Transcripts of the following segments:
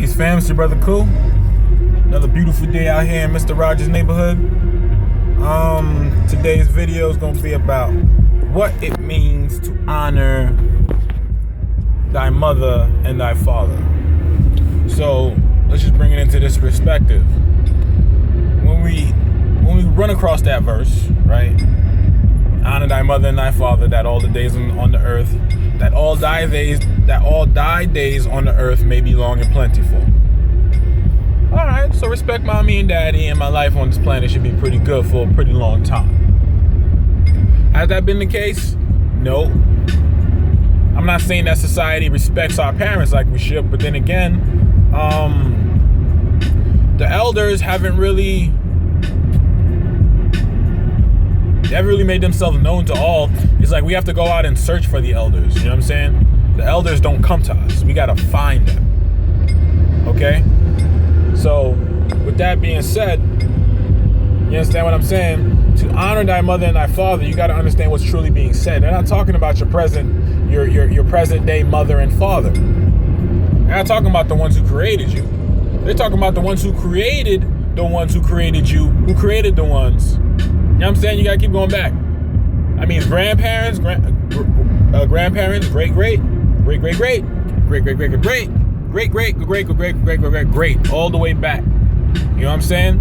Peace fam, it's your brother Cool. Another beautiful day out here in Mr. Rogers' neighborhood. Today's video is going to be about what it means to honor thy mother and thy father. So let's just bring it into this perspective. When we run across that verse, right? Honor thy mother and thy father, that all the days on the earth, that all thy days on the earth may be long and plentiful. All right, so respect mommy and daddy, and my life on this planet should be pretty good for a pretty long time. Has that been the case? No. I'm not saying that society respects our parents like we should, but then again, the elders haven't really made themselves known to all. It's like we have to go out and search for the elders. You know what I'm saying? The elders don't come to us. We got to find them. Okay? So, with that being said, you understand what I'm saying? To honor thy mother and thy father, you got to understand what's truly being said. They're not talking about your present day mother and father. They're not talking about the ones who created you. They're talking about the ones who created you, who created the ones. You know what I'm saying? You gotta keep going back. I mean, grandparents, grandparents, great, all the way back. You know what I'm saying?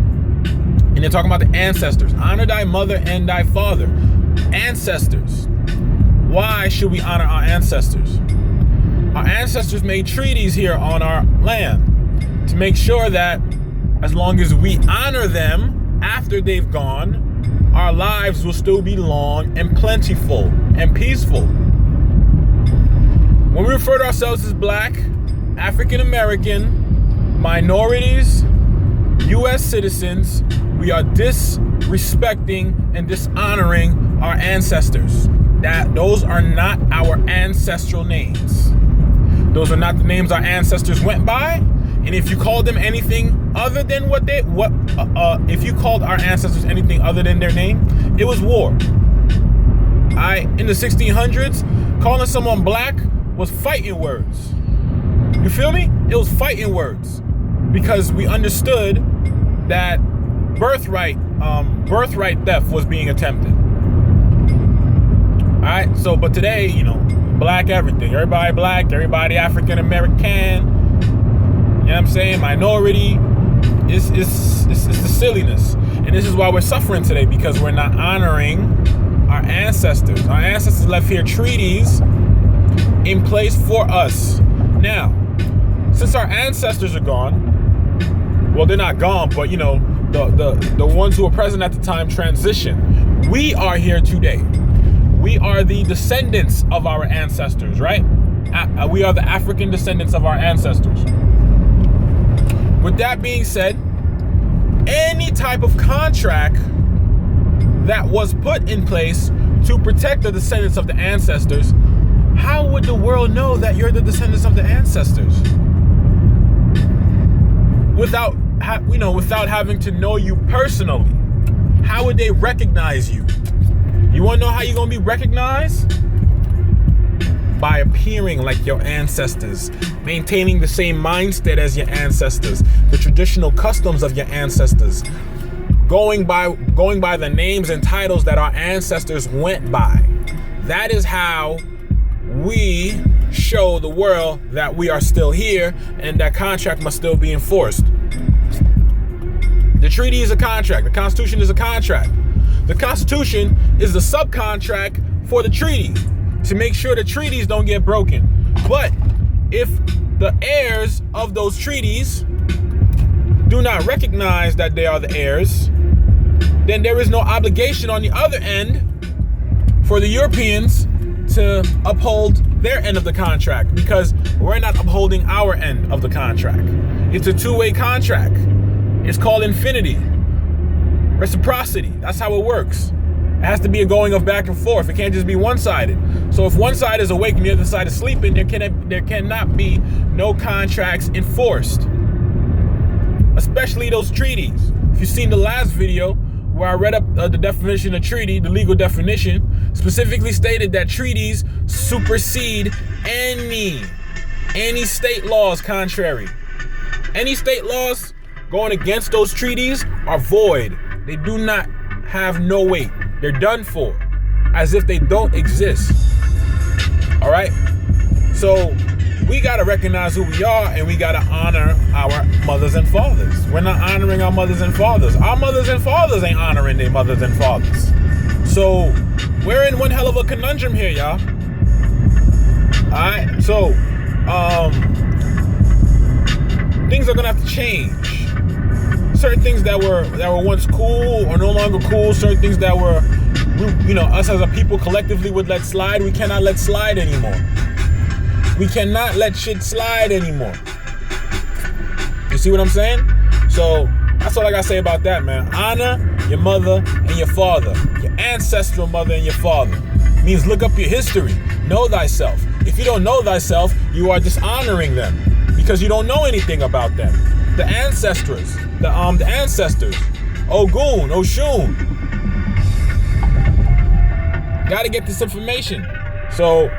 And they're talking about the ancestors. Honor thy mother and thy father. Ancestors. Why should we honor our ancestors? Our ancestors made treaties here on our land to make sure that as long as we honor them after they've gone, our lives will still be long and plentiful and peaceful. When we refer to ourselves as Black, African American, minorities, U.S. citizens, we are disrespecting and dishonoring our ancestors. Those are not our ancestral names. Those are not the names our ancestors went by. And if you called them anything other than if you called our ancestors anything other than their name, it was war. In the 1600s, calling someone Black was fighting words. You feel me? It was fighting words because we understood that birthright theft was being attempted. All right. So, but today, Black everything. Everybody Black. Everybody African American. You know what I'm saying? Minority. It's the silliness. And this is why we're suffering today, because we're not honoring our ancestors. Our ancestors left here treaties in place for us. Now, since our ancestors are gone, well, they're not gone, but the ones who were present at the time transitioned. We are here today. We are the descendants of our ancestors, right? We are the African descendants of our ancestors. With that being said, any type of contract that was put in place to protect the descendants of the ancestors, how would the world know that you're the descendants of the ancestors? Without having to know you personally, how would they recognize you? You want to know how you're going to be recognized? By appearing like your ancestors, maintaining the same mindset as your ancestors, the traditional customs of your ancestors, going by the names and titles that our ancestors went by. That is how we show the world that we are still here and that contract must still be enforced. The treaty is a contract. The Constitution is a contract. The Constitution is the subcontract for the treaty, to make sure the treaties don't get broken. But if the heirs of those treaties do not recognize that they are the heirs, then there is no obligation on the other end for the Europeans to uphold their end of the contract, because we're not upholding our end of the contract. It's a two-way contract. It's called infinity. Reciprocity. That's how it works. It has to be a going of back and forth. It can't just be one-sided. So if one side is awake and the other side is sleeping, there cannot be no contracts enforced. Especially those treaties. If you've seen the last video where I read up the definition of treaty, the legal definition, specifically stated that treaties supersede any state laws contrary. Any state laws going against those treaties are void. They do not have no weight. They're done for, as if they don't exist. All right? So we got to recognize who we are, and we got to honor our mothers and fathers. We're not honoring our mothers and fathers. Our mothers and fathers ain't honoring their mothers and fathers. So we're in one hell of a conundrum here, y'all. All right? So things are going to have to change. Certain things that were once cool are no longer cool. Certain things that were, us as a people collectively would let slide, we cannot let slide anymore. We cannot let shit slide anymore. You see what I'm saying? So that's all I gotta say about that, man. Honor your mother and your father, your ancestral mother and your father. Means look up your history. Know thyself. If you don't know thyself, you are dishonoring them because you don't know anything about them. The ancestors, the ancestors, Ogun, Oshun. Gotta get this information. So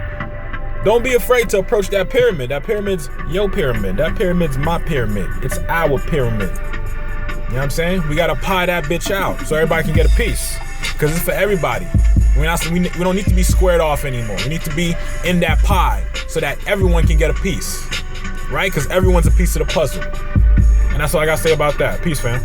don't be afraid to approach that pyramid. That pyramid's your pyramid. That pyramid's my pyramid. It's our pyramid. You know what I'm saying? We gotta pie that bitch out so everybody can get a piece. Because it's for everybody. We don't need to be squared off anymore. We need to be in that pie so that everyone can get a piece. Right? Because everyone's a piece of the puzzle. And that's all I gotta say about that. Peace, fam.